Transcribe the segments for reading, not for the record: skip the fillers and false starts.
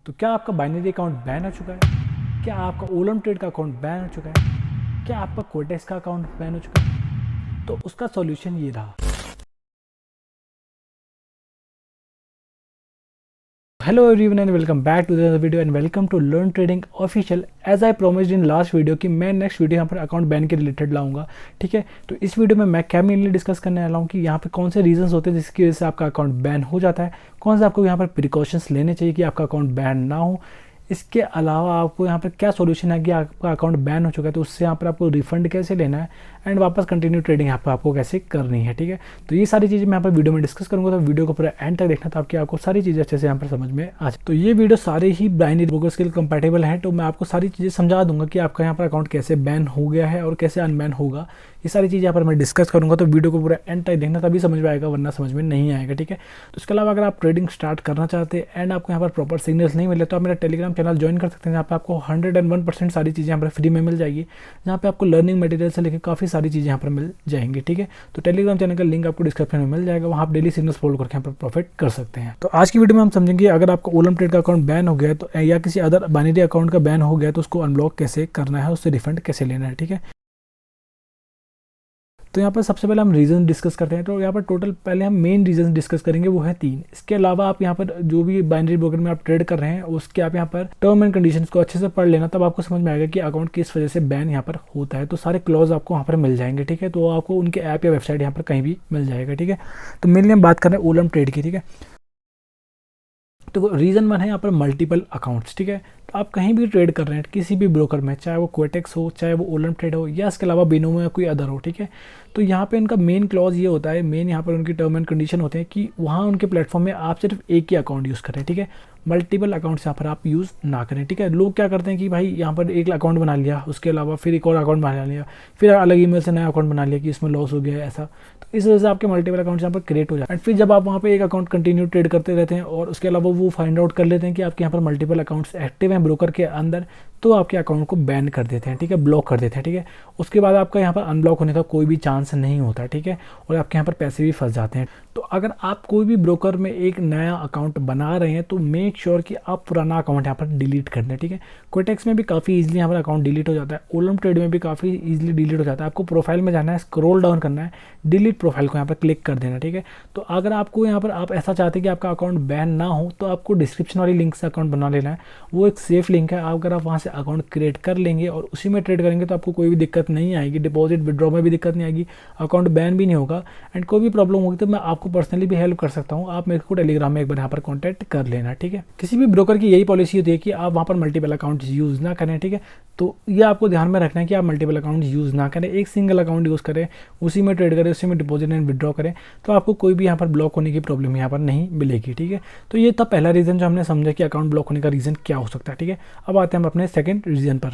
तो क्या आपका बाइनरी अकाउंट बैन हो चुका है? क्या आपका ओलम ट्रेड का अकाउंट बैन हो चुका है? क्या आपका कोटेक्स का अकाउंट बैन हो चुका है? तो उसका सॉल्यूशन ये रहा। Hello everyone and welcome back to the video and welcome to Learn Trading Official। As I promised in last video कि मैं नेक्स्ट वीडियो यहाँ पर अकाउंट बैन के रिलेटेड लाऊंगा। ठीक है, तो इस वीडियो में मैं क्या मेनली डिस्कस करने वाला हूँ कि यहाँ पे कौन से रीजंस होते हैं जिसकी वजह से आपका अकाउंट बैन हो जाता है, कौन से आपको यहाँ पर प्रिकॉशंस लेने चाहिए कि आपका अकाउंट बैन ना हो। इसके अलावा आपको यहाँ पर क्या सॉल्यूशन है कि आपका अकाउंट बैन हो चुका है तो उससे यहाँ पर आपको रिफंड कैसे लेना है एंड वापस कंटिन्यू ट्रेडिंग यहाँ पर आपको कैसे करनी है। ठीक है, तो ये सारी चीज़ें मैं यहाँ पर वीडियो में डिस्कस करूँगा, तो वीडियो को पूरा एंड तक देखना ताकि आपको सारी चीज़ें अच्छे से यहाँ पर समझ में आ जाए। तो ये वीडियो सारे ही बाइनरी ब्रोकर्स के लिए कंपैटिबल है, तो मैं आपको सारी चीज़ें समझा दूंगा कि आपका यहाँ पर अकाउंट कैसे बैन हो गया है और कैसे अनबैन होगा। ये सारी चीज़ यहाँ पर मैं डिस्कस करूँगा, तो वीडियो को पूरा एंड तक देखना तभी समझ में आएगा, वरना समझ में नहीं आएगा। ठीक है, तो इसके अलावा अगर आप ट्रेडिंग स्टार्ट करना चाहते हैं एंड आपको यहाँ पर प्रॉपर सिग्नल्स नहीं मिले तो आप मेरा टेलीग्राम चैनल ज्वाइन कर सकते हैं, जहाँ पे आपको 101% सारी चीज़ें यहाँ पर फ्री में मिल जाएगी, जहाँ पे आपको लर्निंग मटेरियल से लेकर काफ़ी सारी चीज़ें यहाँ पर मिल जाएंगी। ठीक है, तो टेलीग्राम चैनल का लिंक आपको डिस्क्रिप्शन में मिल जाएगा, वहाँ आप डेली सिग्नल्स फॉलो करके यहाँ पर प्रॉफिट कर सकते हैं। तो आज की वीडियो में हम समझेंगे अगर आपका ओलम ट्रेड का अकाउंट बैन हो गया तो या किसी अदर बाइनरी अकाउंट का बैन हो गया तो उसको अनब्लॉक कैसे करना है, उससे रिफंड कैसे लेना है। ठीक है, तो यहाँ पर सबसे पहले हम रीज़न डिस्कस करते हैं। तो यहाँ पर टोटल पहले हम मेन रीज़न डिस्कस करेंगे, वो है 3। इसके अलावा आप यहाँ पर जो भी बाइनरी ब्रोकर में आप ट्रेड कर रहे हैं उसके आप यहाँ पर टर्म एंड कंडीशंस को अच्छे से पढ़ लेना, तब आपको समझ में आएगा कि अकाउंट किस वजह से बैन यहाँ पर होता है। तो सारे क्लॉज आपको वहाँ पर मिल जाएंगे। ठीक है, तो आपको उनके ऐप या वेबसाइट यहाँ पर कहीं भी मिल जाएगा। ठीक है, तो मेनली हम बात कर रहे हैं ओलम ट्रेड की। ठीक है, तो रीज़न 1 है यहाँ पर मल्टीपल अकाउंट्स। ठीक है, तो आप कहीं भी ट्रेड कर रहे हैं किसी भी ब्रोकर में, चाहे वो कोटेक्स हो, चाहे वो ओलम ट्रेड हो, या इसके अलावा बिनोमो या कोई अदर हो। ठीक है, तो यहाँ पे उनका मेन क्लॉज ये होता है, मेन यहाँ पर उनकी टर्म एंड कंडीशन होते हैं कि वहाँ उनके प्लेटफॉर्म में आप सिर्फ एक ही अकाउंट यूज़ करें। ठीक है, मल्टीपल अकाउंट्स यहाँ पर आप यूज़ ना करें। ठीक है, लोग क्या करते हैं कि भाई यहाँ पर एक अकाउंट बना लिया, उसके अलावा फिर एक और अकाउंट बना लिया, फिर अलग ईमेल से नया अकाउंट बना लिया कि इसमें लॉस हो गया है ऐसा। तो इस वजह से आपके मल्टीपल अकाउंट्स यहाँ पर क्रिएट हो जाए एंड फिर जब आप वहाँ पे एक अकाउंट कंटिन्यू ट्रेड करते रहते हैं और उसके अलावा वो फाइंड आउट कर लेते हैं कि आपके यहाँ पर मल्टीपल अकाउंट्स एक्टिव हैं ब्रोकर के अंदर, तो आपके अकाउंट को बैन कर देते हैं। ठीक है, ब्लॉक कर देते हैं। ठीक है, उसके बाद आपका यहाँ पर अनब्लॉक होने का कोई भी चांस नहीं होता। ठीक है, और आपके यहाँ पर पैसे भी फंस जाते हैं। तो अगर आप कोई भी ब्रोकर में एक नया अकाउंट बना रहे हैं तो मेक श्योर कि आप पुराना अकाउंट यहाँ पर डिलीट कर दें। ठीक है, कोटेक्स में भी काफ़ी इजीली यहाँ पर अकाउंट डिलीट हो जाता है, ओलम ट्रेड में भी काफ़ी इजीली डिलीट हो जाता है। आपको प्रोफाइल में जाना है, स्क्रॉल डाउन करना है, डिलीट प्रोफाइल को यहाँ पर क्लिक कर देना। ठीक है, तो अगर आपको यहाँ पर आप ऐसा चाहते हैं कि आपका अकाउंट बैन ना हो तो आपको डिस्क्रिप्शन वाली लिंक से अकाउंट बना लेना है। वो एक सेफ लिंक है, अगर आप वहाँ से अकाउंट क्रिएट कर लेंगे और उसी में ट्रेड करेंगे तो आपको कोई भी दिक्कत नहीं आएगी, डिपॉजिट विड्रॉ में भी दिक्कत नहीं आएगी, अकाउंट बैन भी नहीं होगा एंड कोई भी प्रॉब्लम होगी तो मैं आपको पर्सनली भी हेल्प कर सकता हूँ। आप मेरे को टेलीग्राम में एक बार यहाँ पर कॉन्टैक्ट कर लेना। ठीक है, किसी भी ब्रोकर की यही पॉलिसी होती है कि आप वहाँ पर मल्टीपल अकाउंट यूज़ ना करें। ठीक है, तो ये आपको ध्यान में रखना है कि आप मल्टीपल अकाउंट यूज़ ना करें, एक सिंगल अकाउंट यूज़ करें, उसी में ट्रेड करें, उसी में डिपॉजिट एंड विड्रॉ करें, तो आपको कोई भी यहाँ पर ब्लॉक होने की प्रॉब्लम यहाँ पर नहीं मिलेगी। ठीक है, तो ये था पहला रीज़न जो हमने समझा कि अकाउंट ब्लॉक होने का रीज़न क्या हो सकता है। ठीक है, अब आते हैं हम अपने सेकंड रीज़न पर।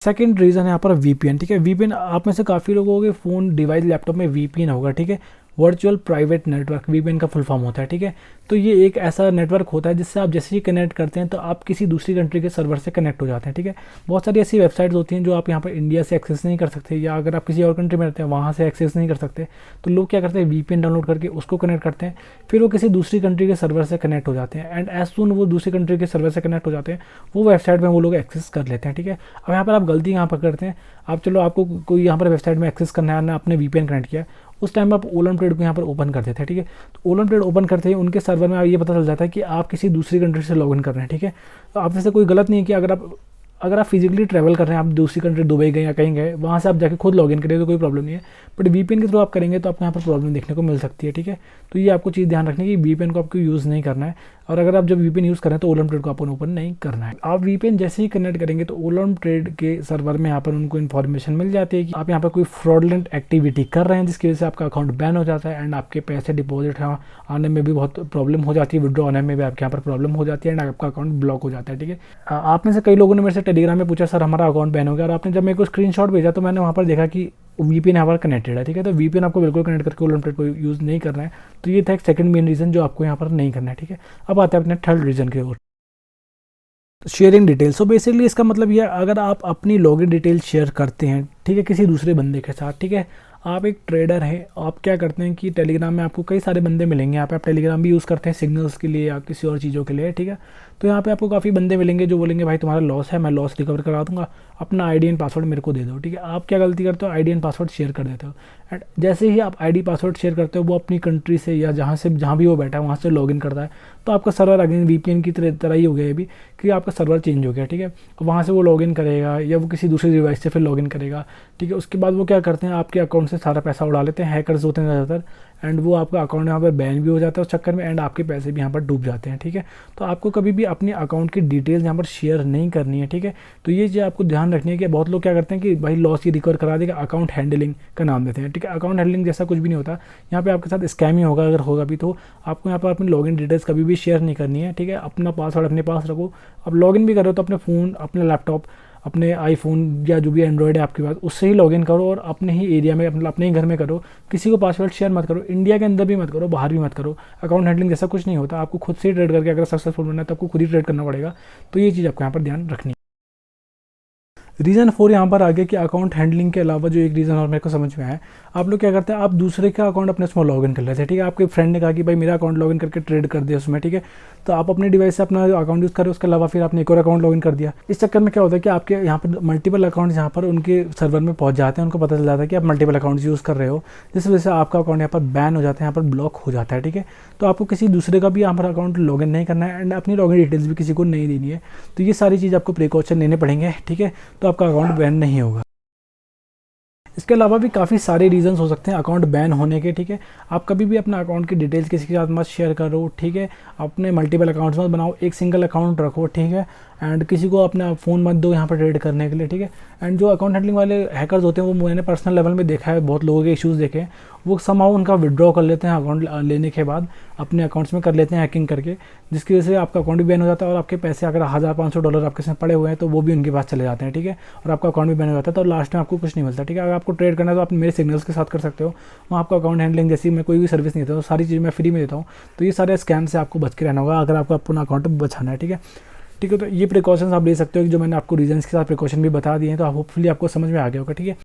सेकंड रीज़न है यहाँ पर वीपीएन। ठीक है, वीपीएन आप में से काफ़ी लोगों के फ़ोन डिवाइस लैपटॉप में वीपीएन होगा। ठीक है, वर्चुअल प्राइवेट नेटवर्क वीपीएन का फुल फॉर्म होता है। ठीक है, तो ये एक ऐसा नेटवर्क होता है जिससे आप जैसे ही कनेक्ट करते हैं तो आप किसी दूसरी कंट्री के सर्वर से कनेक्ट हो जाते हैं। ठीक है, बहुत सारी ऐसी वेबसाइट्स होती हैं जो आप यहाँ पर इंडिया से एक्सेस नहीं कर सकते, या अगर आप किसी और कंट्री में रहते हैं वहाँ से एक्सेस नहीं कर सकते, तो लोग क्या करते हैं वीपीएन डाउनलोड करके उसको कनेक्ट करते हैं, फिर वो किसी दूसरी कंट्री के सर्वर से कनेक्ट हो जाते हैं एंड एज सून वो दूसरी कंट्री के सर्वर से कनेक्ट हो जाते हैं वो वेबसाइट में वो लोग एक्सेस कर लेते हैं। ठीक है, अब यहाँ पर आप गलती यहाँ पर करते हैं, आप चलो आपको कोई यहाँ पर वेबसाइट में एक्सेस करना है ना, आपने वीपीएन कनेक्ट किया, उस टाइम आप ओलम ट्रेड को यहाँ पर ओपन कर देते हैं। ठीक है, तो ओलम ट्रेड ओपन करते ही उनके सर्वर में ये पता चल जाता है कि आप किसी दूसरी कंट्री से लॉगिन कर रहे हैं। ठीक है, तो आप से कोई गलत नहीं है कि अगर आप फिजिकली ट्रैवल कर रहे हैं, आप दूसरी कंट्री दुबई गए या कहीं गए, वहाँ से आप जाके खुद लॉगिन करें तो कोई प्रॉब्लम नहीं है, बट वीपीएन के थ्रू आप करेंगे तो आपको यहाँ पर प्रॉब्लम देखने को मिल सकती है। ठीक है, तो ये आपको चीज़ ध्यान रखनी है कि वीपीएन को आपको यूज़ नहीं करना है, और अगर आप जब वीपीएन यूज़ करें तो ओलम ट्रेड को आपको ओपन नहीं करना है। आप वीपीएन जैसे ही कनेक्ट करेंगे तो ओलम ट्रेड के सर्वर में यहाँ पर उनको इन्फॉर्मेशन मिल जाती है कि आप यहाँ पर कोई फ्रॉडलेंट एक्टिविटी कर रहे हैं जिसकी वजह से आपका अकाउंट बैन हो जाता है एंड आपके पैसे डिपॉजिट आने में भी बहुत प्रॉब्लम हो जाती है, विड्रॉ आने में भी आपके यहाँ पर प्रॉब्लम हो जाती है एंड आपका अकाउंट ब्लॉक हो जाता है। ठीक है, आप में से कई लोगों ने मेरे से टेलीग्राम में पूछा सर हमारा अकाउंट बैन हो गया, और आपने जब मेरे को स्क्रीनशॉट भेजा तो मैंने वहाँ पर देखा कि वीपीएन यहाँ पर कनेक्टेड है। ठीक है, तो वीपीएन आपको बिल्कुल कनेक्ट करके ओलम ट्रेड को यूज़ नहीं करना है। तो ये था एक सेकंड मेन रीज़न जो आपको यहाँ पर नहीं करना है। ठीक है, अब आते हैं अपने थर्ड रीज़न की ओर, शेयरिंग डिटेल। सो बेसिकली इसका मतलब ये, अगर आप अपनी लॉगिन डिटेल शेयर करते हैं, ठीक है, किसी दूसरे बंदे के साथ, ठीक है, आप एक ट्रेडर हैं, आप क्या करते हैं कि टेलीग्राम में आपको कई सारे बंदे मिलेंगे। यहाँ पे आप टेलीग्राम भी यूज़ करते हैं सिग्नल्स के लिए या किसी और चीज़ों के लिए, ठीक है। तो यहाँ पे आपको काफ़ी बंदे मिलेंगे जो बोलेंगे भाई तुम्हारा लॉस है, मैं लॉस रिकवर करा दूंगा, अपना आईडी एंड पासवर्ड मेरे को दे दो, ठीक है। आप क्या गलती करते हो, आईडी एंड पासवर्ड शेयर कर देते हो। एंड जैसे ही आप आईडी पासवर्ड शेयर करते हो, वो अपनी कंट्री से या जहाँ भी वो बैठा है वहाँ से लॉगिन करता है, तो आपका सर्वर अगेन वीपीएन की तरह ही हो गया है अभी, कि आपका सर्वर चेंज हो गया, ठीक है। वहाँ से वो लॉगिन करेगा या वो किसी दूसरे डिवाइस से फिर लॉगिन करेगा, ठीक है। उसके बाद वो क्या करते हैं, आपके अकाउंट से सारा पैसा उड़ा लेते हैं, हैकर्स होते हैं ज़्यादातर, एंड वो आपका अकाउंट यहाँ पर बैन भी हो जाता है उस चक्कर में, एंड आपके पैसे भी यहाँ पर डूब जाते हैं, ठीक है। तो आपको कभी भी अपने अकाउंट की डिटेल्स यहाँ पर शेयर नहीं करनी है, ठीक है। तो ये चीज़ आपको ध्यान रखनी है कि बहुत लोग क्या करते हैं कि भाई लॉस ही रिकवर करा देगा, अकाउंट हैंडलिंग का नाम देते हैं, ठीक है। अकाउंट हैंडलिंग जैसा कुछ भी नहीं होता, यहाँ पे आपके साथ स्कैम ही होगा, अगर होगा भी तो आपको यहाँ पर अपनी लॉगिन डिटेल्स कभी भी शेयर नहीं करनी है, ठीक है। अपना पासवर्ड अपने पास रखो। अब लॉगिन भी करो तो अपने फ़ोन, अपने लैपटॉप, अपने आईफोन या जो भी एंड्रॉयड है आपके पास, उससे ही लॉगिन करो और अपने ही एरिया में, अपने ही घर में करो। किसी को पासवर्ड शेयर मत करो, इंडिया के अंदर भी मत करो, बाहर भी मत करो। अकाउंट हैंडलिंग जैसा कुछ नहीं होता, आपको खुद से ही ट्रेड करके अगर सक्सेसफुल बनना है तो आपको खुद ही ट्रेड करना पड़ेगा। तो ये चीज़ आपको यहाँ पर ध्यान रखनी है। रीज़न 4 यहाँ पर आ गया कि अकाउंट हैंडलिंग के अलावा जो एक रीज़न और मेरे को समझ में आया, आप लोग क्या करते हैं, आप दूसरे का अकाउंट अपने उसमें लॉगिन कर लेते हैं, ठीक है। आपके फ्रेंड ने कहा कि भाई मेरा अकाउंट लॉगिन करके ट्रेड कर दिया उसमें, ठीक है। तो आप अपने डिवाइस से अपना अकाउंट यूज़ कर रहे हो, उसके अलावा फिर आपने एक और अकाउंट लॉगिन कर दिया। इस चक्कर में क्या होता है कि आपके यहाँ पर मल्टीपल अकाउंट्स यहाँ पर उनके सर्वर में पहुँच जाते हैं, उनको पता चल जाता है कि आप मल्टीपल अकाउंट्स यूज़ कर रहे हो, जिस वजह से आपका अकाउंट यहाँ पर बैन हो जाता है, यहाँ पर ब्लॉक हो जाता है, ठीक है। तो आपको किसी दूसरे का भी यहाँ पर अकाउंट लॉगिन नहीं करना है, एंड अपनी लॉगिन डिटेल्स भी किसी को नहीं देनी है। तो ये सारी चीज़ आपको प्रिकॉशन लेने पड़ेंगे, ठीक है। तो आपका अकाउंट बैन नहीं होगा। इसके अलावा भी काफ़ी सारे रीजंस हो सकते हैं अकाउंट बैन होने के, ठीक है। आप कभी भी अपना अकाउंट की डिटेल्स किसी के साथ मत शेयर करो, ठीक है। अपने मल्टीपल अकाउंट्स मत बनाओ, एक सिंगल अकाउंट रखो, ठीक है। एंड किसी को अपना फ़ोन मत दो यहाँ पर ट्रेड करने के लिए, ठीक है। एंड जो अकाउंट हैंडलिंग वाले हैकर्स होते हैं, वो मैंने पर्सनल लेवल में देखा है, बहुत लोगों के इश्यूज़ देखे हैं, वो समाउ उनका विड्रॉ कर लेते हैं अकाउंट लेने के बाद, अपने अकाउंट्स में कर लेते हैं हैकिंग करके, जिसकी वजह से आपका अकाउंट भी बैन हो जाता है और आपके पैसे अगर $1500 आपके साथ पड़े हुए हैं तो वो भी उनके पास चले जाते हैं, ठीक है। और आपका अकाउंट भी बैन हो जाता है, तो लास्ट में आपको कुछ नहीं मिलता, ठीक है। अगर आपको ट्रेड करना है तो आप मेरे सिग्नल्स के साथ कर सकते हो, वहाँ आपका अकाउंट हैंडलिंग जैसी मैं कोई भी सर्विस नहीं देता हूँ, सारी चीज़ मैं फ्री में देता हूँ। तो ये सारे स्कैम से आपको बच के रहना होगा अगर आपको अपना अकाउंट बचाना है, ठीक है। ठीक है, तो ये प्रिकॉशंस आप ले सकते हो कि जो मैंने आपको रीजंस के साथ प्रिकॉशन भी बता दिए हैं, तो आप होपफुली आपको समझ में आ गया होगा, ठीक है।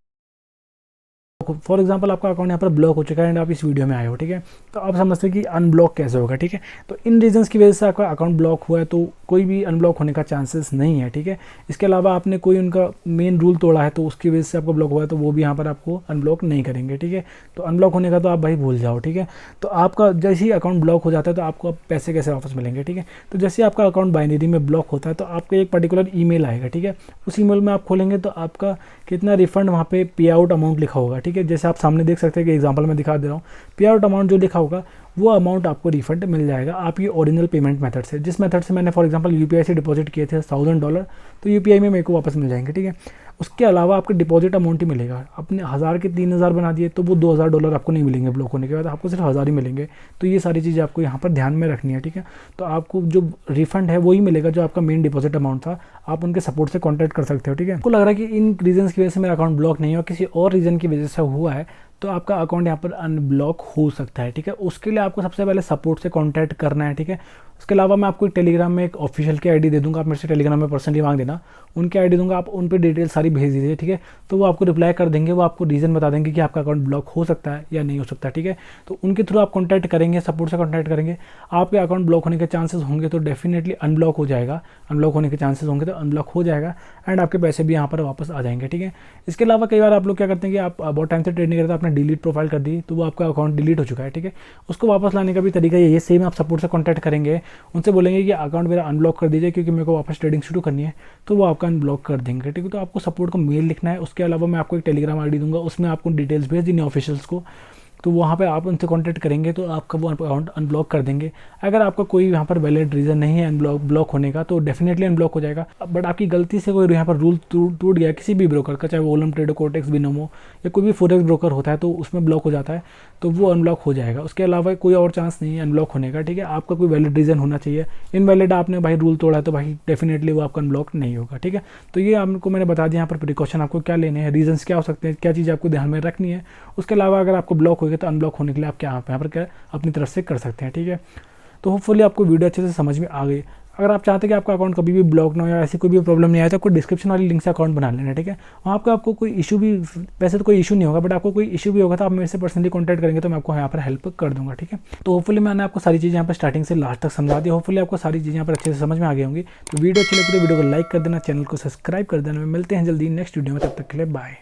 फॉर एग्जाम्पल आपका अकाउंट यहाँ पर ब्लॉक हो चुका है एंड आप इस वीडियो में आए हो, ठीक है। तो आप समझते हैं कि अनब्लॉक कैसे होगा, ठीक है। तो इन रीजंस की वजह से आपका अकाउंट ब्लॉक हुआ है, तो कोई भी अनब्लॉक होने का चांसेस नहीं है, ठीक है। इसके अलावा आपने कोई उनका मेन रूल तोड़ा है तो उसकी वजह से आपका ब्लॉक हुआ है, तो वो भी यहाँ पर आपको अनब्लॉक नहीं करेंगे, ठीक है। तो अनब्लॉक होने का तो आप भाई भूल जाओ, ठीक है। तो आपका जैसे ही अकाउंट ब्लॉक हो जाता है तो आपको अब पैसे कैसे वापस मिलेंगे, ठीक है। तो जैसे आपका अकाउंट बाइनरी में ब्लॉक होता है तो आपको एक पर्टिकुलर ईमेल आएगा, ठीक है। उस ईमेल में आप खोलेंगे तो आपका कितना रिफंड वहाँ पे पे आउट अमाउंट लिखा होगा, ठीक है। जैसे आप सामने देख सकते हैं कि एग्जांपल मैं दिखा दे रहा हूँ, पे आउट अमाउंट जो लिखा होगा वो अमाउंट आपको रिफंड मिल जाएगा आपकी ओरिजिनल पेमेंट मेथड से, जिस मेथड से मैंने फॉर एग्जांपल यूपीआई से डिपॉजिट किए थे $1000, तो यूपीआई में मेरे को वापस मिल जाएंगे, ठीक है। उसके अलावा आपको डिपॉजिट अमाउंट ही मिलेगा, अपने 1000 के 3000 बना दिए तो वो $2000 आपको नहीं मिलेंगे ब्लॉक होने के बाद, आपको सिर्फ 1000 ही मिलेंगे। तो ये सारी चीज़ें आपको यहाँ पर ध्यान में रखनी है, ठीक है। तो आपको जो रिफंड है वही मिलेगा जो आपका मेन डिपॉजिट अमाउंट था, आप उनके सपोर्ट से कॉन्टैक्ट कर सकते हो, ठीक है। आपको लग रहा है कि इन रीजन की वजह से मेरा अकाउंट ब्लॉक नहीं हुआ, किसी और रीज़न की वजह से हुआ है, तो आपका अकाउंट यहाँ पर अनब्लॉक हो सकता है, ठीक है। उसके लिए आपको सबसे पहले सपोर्ट से कांटेक्ट करना है, ठीक है। उसके अलावा मैं आपको टेलीग्राम में एक ऑफिशियल की आईडी दे दूंगा, आप मेरे से टेलीग्राम में पर्सनली मांग देना, उनकी आईडी दूंगा, आप उन पर डिटेल सारी भेज दीजिए, ठीक है। तो वो आपको रिप्लाई कर देंगे, वो आपको रीज़न बता देंगे कि आपका अकाउंट ब्लॉक हो सकता है या नहीं हो सकता, ठीक है। तो उनके थ्रू आप कॉन्टैक्ट करेंगे, सपोर्ट से कॉन्टैक्ट करेंगे, आपके अकाउंट ब्लॉक होने के चांसेस होंगे तो डेफिनेटली अनब्लॉक हो जाएगा, अनब्लॉक होने के चांसेस होंगे तो अनब्लॉक हो जाएगा एंड आपके पैसे भी यहाँ पर वापस आ जाएंगे, ठीक है। इसके अलावा कई बार आप लोग क्या करते हैं कि आप बहुत टाइम से ट्रेड नहीं करते, आपने डिलीट प्रोफाइल कर दी तो वो आपका अकाउंट डिलीट हो चुका है, ठीक है। उसको वापस लाने का भी तरीका यही है, सेम आप सपोर्ट से कॉन्टैक्ट करेंगे, उनसे बोलेंगे कि अकाउंट मेरा अनब्लॉक कर दीजिए क्योंकि मेरे को वापस ट्रेडिंग शुरू करनी है, तो वो आपका अनब्लॉक कर देंगे, ठीक है। तो आपको सपोर्ट को मेल लिखना है, उसके अलावा मैं आपको एक टेलीग्राम आईडी दूंगा, उसमें आपको डिटेल्स भेज देनी ऑफिशियल्स को, तो वहाँ पे आप उनसे कांटेक्ट करेंगे तो आपका वो अकाउंट अनब्लॉक कर देंगे। अगर आपका कोई यहाँ पर वैलिड रीज़न नहीं है ब्लॉक होने का तो डेफिनेटली अनब्लॉक हो जाएगा। बट आपकी गलती से कोई यहाँ पर रूल टूट गया किसी भी ब्रोकर का, चाहे वो ओलम ट्रेडो, कोटेक्स, बिनोमो या कोई भी फॉरेक्स ब्रोकर होता है, तो उसमें ब्लॉक हो जाता है तो वो अनब्लॉक हो जाएगा। उसके अलावा कोई और चांस नहीं है अनब्लॉक होने का, ठीक है। आपका कोई वैलिड रीज़न होना चाहिए, इनवैलिड आपने भाई रूल तोड़ा है तो भाई डेफिनेटली वो आपका अनब्लॉक नहीं होगा, ठीक है। तो ये आपको मैंने बता दिया यहाँ पर प्रिकॉशन आपको क्या लेने हैं, रीजंस क्या हो सकते हैं, क्या चीज़ आपको ध्यान में रखनी है। उसके अलावा अगर आपको ब्लॉक हो गया तो अनब्लॉक होने के लिए आप क्या यहाँ पर क्या अपनी तरफ से कर सकते हैं, ठीक है। तो होपफुली आपको वीडियो अच्छे से समझ में आ गई। अगर आप चाहते हैं कि आपका अकाउंट कभी भी ब्लॉक ना हो या ऐसी कोई भी प्रॉब्लम नहीं आए तो आपको डिस्क्रिप्शन वाली लिंक से अकाउंट बना लेना, ठीक है। वहाँ आपको आपको कोई इशू भी, वैसे तो कोई इशू नहीं होगा, बट आपको कोई इशू भी होगा तो आप मेरे से पर्सनली कॉन्टैक्ट करेंगे तो मैं आपको यहाँ पर हेल्प कर दूँगा, ठीक है। तो होपफुली मैंने आपको सारी चीज़ें यहाँ पर स्टार्टिंग से लास्ट तक समझा दी, होपफुली आपको सारी चीज़ें यहाँ पर अच्छे से समझ में आ गई होंगी। तो वीडियो अच्छी लगी तो वीडियो को लाइक कर देना, चैनल को सब्सक्राइब कर देना। मिलते हैं जल्दी नेक्स्ट वीडियो में, तब तक के लिए बाय।